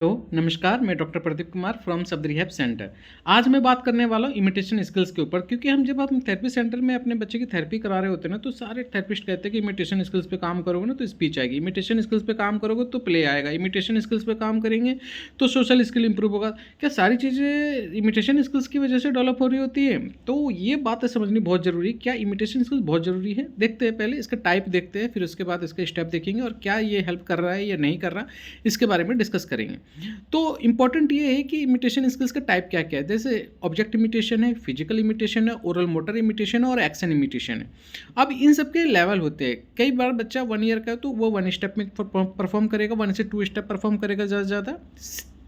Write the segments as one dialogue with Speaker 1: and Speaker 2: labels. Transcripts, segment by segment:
Speaker 1: तो नमस्कार, मैं डॉक्टर प्रदीप कुमार फ्रॉम शब्द रिहैब सेंटर। आज मैं बात करने वाला हूँ इमिटेशन स्किल्स के ऊपर, क्योंकि जब हम थेरेपी सेंटर में अपने बच्चे की थेरेपी करा रहे होते हैं ना, तो सारे थेरेपिस्ट कहते हैं कि इमिटेशन स्किल्स पे काम करोगे ना तो स्पीच आएगी, इमिटेशन स्किल्स पे काम करोगे तो प्ले आएगा, इमिटेशन स्किल्स पे काम करेंगे तो सोशल स्किल इंप्रूव होगा। क्या सारी चीज़ें इमिटेशन स्किल्स की वजह से डेवलप हो रही होती है? तो ये बातें समझनी बहुत ज़रूरी है। क्या इमिटेशन स्किल्स बहुत ज़रूरी है? देखते हैं, पहले इसका टाइप देखते हैं, फिर उसके बाद इसके स्टेप देखेंगे और क्या ये हेल्प कर रहा है या नहीं कर रहा, इसके बारे में डिस्कस करेंगे। तो इंपॉर्टेंट ये है कि इमिटेशन स्किल्स का टाइप क्या क्या है। जैसे ऑब्जेक्ट इमिटेशन है, फिजिकल इमिटेशन है, ओरल मोटर इमिटेशन है और एक्शन इमिटेशन है। अब इन सब के लेवल होते हैं। कई बार बच्चा 1 ईयर का है तो वो 1 स्टेप में परफॉर्म करेगा, 1 से 2 स्टेप परफॉर्म करेगा ज़्यादा से ज़्यादा,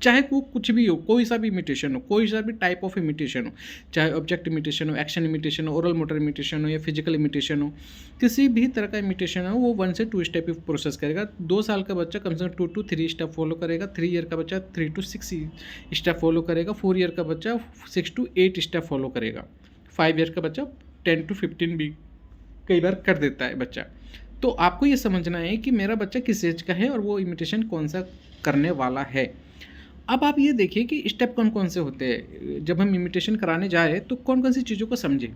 Speaker 1: चाहे वो कुछ भी हो, कोई सा भी इमिटेशन हो, कोई सा भी टाइप ऑफ इमिटेशन हो, चाहे ऑब्जेक्ट इमिटेशन हो, एक्शन इमिटेशन हो, ओरल मोटर इमिटेशन हो या फिजिकल इमिटेशन हो, किसी भी तरह का इमिटेशन हो, वो 1 से 2 स्टेप प्रोसेस करेगा। 2 साल का बच्चा कम से कम 2 to 3 स्टेप फॉलो करेगा, 3 ईयर का बच्चा 3 to 6 स्टेप फॉलो करेगा, 4 ईयर का बच्चा 6 to 8 स्टेप फॉलो करेगा, 5 ईयर का बच्चा 10 to 15 भी कई बार कर देता है बच्चा। तो आपको ये समझना है कि मेरा बच्चा किस एज का है और वो इमिटेशन कौन सा करने वाला है। अब आप ये देखिए कि स्टेप कौन कौन से होते हैं। जब हम इमिटेशन कराने जा रहे हैं तो कौन कौन सी चीज़ों को समझें।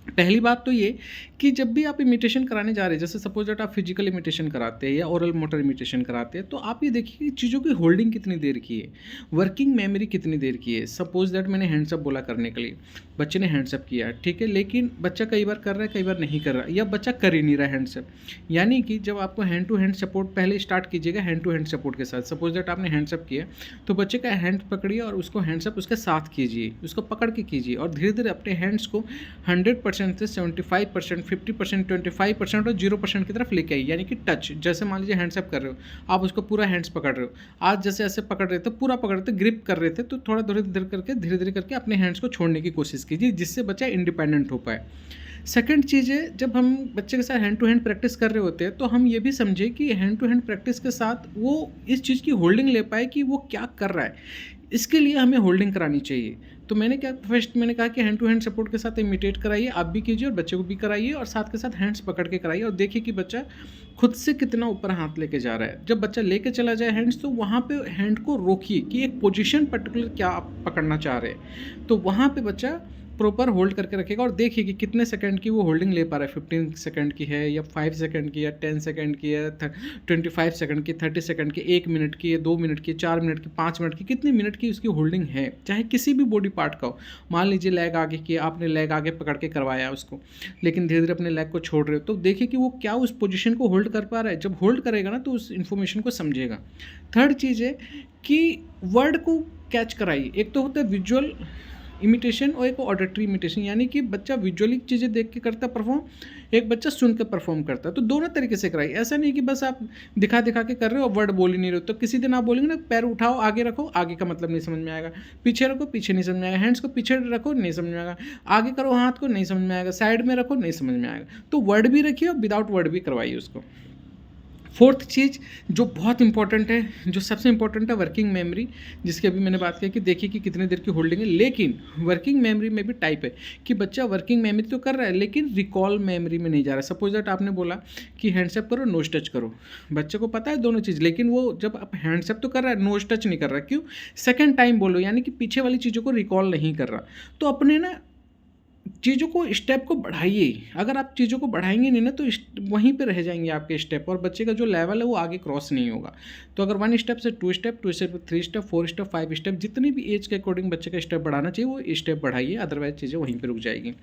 Speaker 1: पहली बात तो ये कि जब भी आप इमिटेशन कराने जा रहे हैं, जैसे सपोज दैट आप फिजिकल इमिटेशन कराते हैं या ओरल मोटर इमिटेशन कराते हैं, तो आप ये देखिए कि चीज़ों की होल्डिंग कितनी देर की है, वर्किंग मेमोरी कितनी देर की है। सपोज दैट मैंने हैंड्सअप बोला करने के लिए, बच्चे ने हैंड्सअप किया, ठीक है, लेकिन बच्चा कई बार कर रहा है, कई बार नहीं कर रहा, या बच्चा कर ही नहीं रहा हैंड्सअप। यानी कि जब आपको हैंड टू हैंड सपोर्ट पहले स्टार्ट कीजिएगा, हैंड टू हैंड सपोर्ट के साथ। सपोज दैट आपने हैंड्सअप किया तो बच्चे का हैंड पकड़िए और उसको हैंड्सअप उसके साथ कीजिए, उसको पकड़ के कीजिए और धीरे धीरे अपने हैंड्स को 100% से 75%, 50%, 25% और 0% की तरफ लेके आइए। यानी कि टच, जैसे मान लीजिए हैंड्सअप कर रहे हो, आप उसको पूरा हैंड्स पकड़ रहे हो, आज जैसे ऐसे पकड़ रहे थे, पूरा पकड़ रहे थे, ग्रिप कर रहे थे, तो थोड़ा धीरे धीरे करके अपने हैंड्स को छोड़ने की कोशिश कीजिए, जिससे बच्चा इंडिपेंडेंट हो पाए। सेकंड चीज़ है, जब हम बच्चे के साथ हैंड टू हैंड प्रैक्टिस कर रहे होते हैं तो हम ये भी समझें कि हैंड टू हैंड प्रैक्टिस के साथ वो इस चीज़ की होल्डिंग ले पाए कि वो क्या कर रहा है, इसके लिए हमें होल्डिंग करानी चाहिए। तो मैंने कहा कि हैंड टू हैंड सपोर्ट के साथ इमिटेट कराइए, आप भी कीजिए और बच्चे को भी कराइए, और साथ के साथ हैंड्स पकड़ के कराइए और देखिए कि बच्चा खुद से कितना ऊपर हाथ लेके जा रहा है। जब बच्चा लेके चला जाए हैंड्स, तो वहाँ पे हैंड को रोकिए कि एक पोजीशन पर्टिकुलर क्या आप पकड़ना चाह रहे हैं, तो वहाँ पे बच्चा प्रॉपर होल्ड करके रखेगा और देखिए कि कितने सेकंड की वो होल्डिंग ले पा रहा है। 15 सेकंड की है या 5 सेकंड की या 10 सेकंड की है, 25 सेकंड की, 30 सेकंड की, 1 मिनट की, 2 मिनट की, 4 मिनट की, 5 मिनट की, कितनी मिनट की उसकी होल्डिंग है, चाहे किसी भी बॉडी पार्ट का हो। मान लीजिए लेग आगे की, आपने लेग आगे पकड़ के करवाया उसको, लेकिन धीरे धीरे अपने लेग को छोड़ रहे हो, तो देखिए कि वो क्या उस पोजिशन को होल्ड कर पा रहा है। जब होल्ड करेगा ना तो उस इन्फॉर्मेशन को समझेगा। थर्ड चीज़ है कि वर्ड को कैच कराइए। एक तो होता है विजुअल इमिटेशन और एक ऑडिटरी इमिटेशन, यानी कि बच्चा विजुअली चीज़ें देख के करता परफॉर्म, एक बच्चा सुन के परफॉर्म करता है। तो दोनों तरीके से कराइए। ऐसा नहीं कि बस आप दिखा दिखा के कर रहे हो और वर्ड बोल ही नहीं रहे हो। तो किसी दिन आप बोलेंगे ना, पैर उठाओ आगे रखो, आगे का मतलब नहीं समझ में आएगा, पीछे रखो, पीछे नहीं समझ में आएगा, हैंड्स को पीछे रखो, नहीं समझ में आएगा, आगे करो हाथ को, नहीं समझ में आएगा, साइड में रखो, नहीं समझ में आएगा। तो वर्ड भी रखिए और विदाउट वर्ड भी करवाइए उसको। फोर्थ चीज़ जो बहुत इंपॉर्टेंट है, जो सबसे इंपॉर्टेंट है, वर्किंग मेमोरी, जिसकी अभी मैंने बात की कि देखिए कि कितनी देर की होल्डिंग है। लेकिन वर्किंग मेमोरी में भी टाइप है कि बच्चा वर्किंग मेमोरी तो कर रहा है लेकिन रिकॉल मेमोरी में नहीं जा रहा है। सपोज दैट आपने बोला कि हैंड्सअप करो, नोज टच करो, बच्चे को पता है दोनों चीज़, लेकिन वो जब आप हैंड्सअप तो कर रहा है, नोज टच नहीं कर रहा। क्यों? सेकेंड टाइम बोलो, यानी कि पीछे वाली चीज़ों को रिकॉल नहीं कर रहा। तो अपने ना चीज़ों को, स्टेप को बढ़ाइए। अगर आप चीज़ों को बढ़ाएंगे नहीं ना तो वहीं पे रह जाएंगे आपके स्टेप, और बच्चे का जो लेवल है वो आगे क्रॉस नहीं होगा। तो अगर 1 स्टेप से 2 step, 2 step 3 step, 4 step, 5 step, जितनी भी एज के अकॉर्डिंग बच्चे का स्टेप बढ़ाना चाहिए वो स्टेप बढ़ाइए, अदरवाइज चीज़ें वहीं पर रुक जाएगी।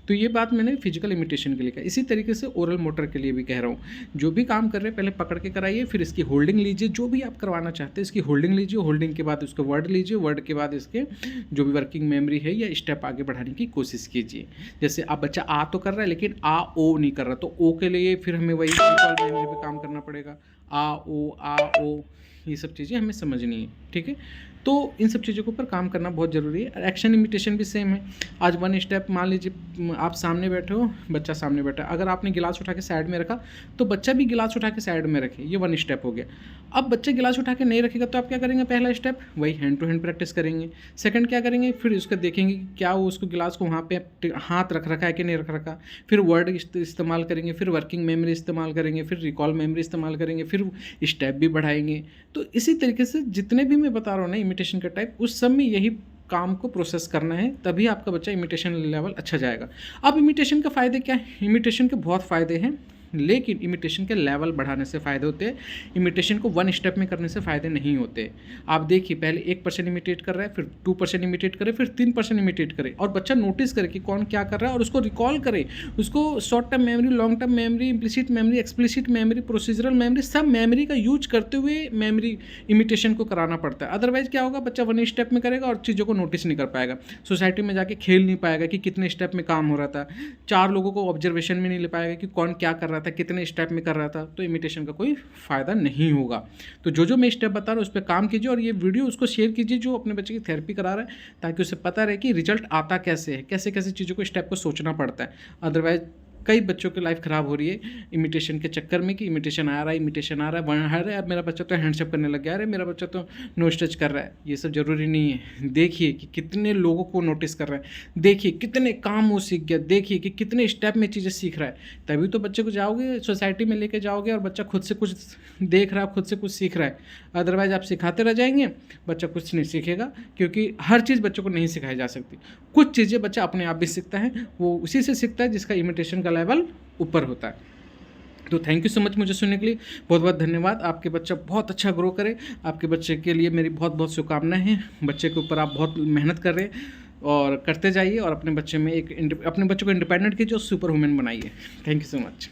Speaker 1: तो ये बात मैंने फिजिकल इमिटेशन के लिए कहा। इसी तरीके से ओरल मोटर के लिए भी कह रहा हूँ, जो भी काम कर रहे हैं पहले पकड़ के कराइए, फिर इसकी होल्डिंग लीजिए। जो भी आप करवाना चाहते हैं इसकी होल्डिंग लीजिए, होल्डिंग के बाद उसको वर्ड लीजिए, वर्ड के बाद इसके जो भी वर्किंग मेमोरी है या स्टेप आगे बढ़ाने की कोशिश कीजिए। जैसे अब बच्चा आ तो कर रहा है लेकिन आ ओ नहीं कर रहा, तो ओ के लिए फिर हमें वही रिकॉल मेमोरी पे काम करना पड़ेगा। आ ओ ये सब चीज़ें हमें समझनी है, ठीक है। तो इन सब चीज़ों के ऊपर काम करना बहुत ज़रूरी है। एक्शन इमिटेशन भी सेम है। आज 1 स्टेप, मान लीजिए आप सामने बैठे हो, बच्चा सामने बैठा, अगर आपने गिलास उठा के साइड में रखा तो बच्चा भी गिलास उठा के साइड में रखे, ये 1 स्टेप हो गया। अब बच्चा गिलास उठा के नहीं रखेगा तो आप क्या करेंगे? पहला स्टेप वही हैंड टू हैंड प्रैक्टिस करेंगे। सेकंड क्या करेंगे? फिर उसका देखेंगे कि क्या वो उसको गिलास को वहाँ पे हाथ रख रखा है कि नहीं रख रखा, फिर वर्ड इस्तेमाल करेंगे, फिर वर्किंग मेमोरी इस्तेमाल करेंगे, फिर रिकॉल मेमोरी इस्तेमाल करेंगे, फिर स्टेप भी बढ़ाएंगे। तो इसी तरीके से जितने भी मैं बता रहा हूँ ना इमिटेशन का टाइप, उस सब में यही काम को प्रोसेस करना है, तभी आपका बच्चा इमिटेशन लेवल अच्छा जाएगा। अब इमिटेशन के फ़ायदे क्या हैं? इमिटेशन के बहुत फ़ायदे हैं, लेकिन इमिटेशन के लेवल बढ़ाने से फ़ायदे होते हैं। इमिटेशन को वन स्टेप में करने से फ़ायदे नहीं होते। आप देखिए, पहले 1% इमिटेट कर रहा है, फिर 2% इमिटेट करे, फिर 3% इमिटेट करे, और बच्चा नोटिस करे कि कौन क्या कर रहा है और उसको रिकॉल करे। उसको short term memory, long term memory, implicit memory, explicit memory, procedural memory, सब मेमोरी का यूज करते हुए मेमोरी इमिटेशन को कराना पड़ता है। अदरवाइज क्या होगा, बच्चा वन स्टेप में करेगा और चीज़ों को नोटिस नहीं कर पाएगा, सोसाइटी में जाके खेल नहीं पाएगा कि कितने स्टेप में काम हो रहा था, 4 लोगों को ऑब्जर्वेशन में नहीं ले पाएगा कि कौन क्या कर रहा था, कितने स्टेप में कर रहा था। तो इमिटेशन का कोई फ़ायदा नहीं होगा। तो जो मैं स्टेप बता रहा हूँ उस पर काम कीजिए, और ये वीडियो उसको शेयर कीजिए जो अपने बच्चे की थेरेपी करा रहा है, ताकि उसे पता रहे कि रिजल्ट आता कैसे है, कैसे कैसे चीज़ों को स्टेप को सोचना पड़ता है। अदरवाइज कई बच्चों की लाइफ ख़राब हो रही है इमिटेशन के चक्कर में, कि इमिटेशन आ रहा है, इमिटेशन आ रहा है, वहाँ आ रहा है, अब मेरा बच्चा तो हैंडशेक करने लग गया, अरे मेरा बच्चा तो नोज टच कर रहा है। ये सब ज़रूरी नहीं है। देखिए कि कितने लोगों को नोटिस कर रहा है, देखिए कितने काम वो सीख गया, देखिए कि कितने स्टेप में चीज़ें सीख रहा है। तभी तो बच्चे को जाओगे सोसाइटी में लेके जाओगे और बच्चा खुद से कुछ देख रहा है, खुद से कुछ सीख रहा है। अदरवाइज आप सिखाते रह जाएंगे, बच्चा कुछ नहीं सीखेगा, क्योंकि हर चीज़ बच्चों को नहीं सिखाई जा सकती। कुछ चीज़ें बच्चा अपने आप भी सीखता है, वो उसी से सीखता है जिसका इमिटेशन का लेवल ऊपर होता है। तो थैंक यू सो मच मुझे सुनने के लिए, बहुत बहुत धन्यवाद। आपके बच्चा बहुत अच्छा ग्रो करे, आपके बच्चे के लिए मेरी बहुत बहुत शुभकामनाएं हैं। बच्चे के ऊपर आप बहुत मेहनत कर रहे हैं और करते जाइए, और अपने बच्चे में अपने बच्चे को इंडिपेंडेंट कीजिए और सुपर वुमेन बनाइए। Thank you so much.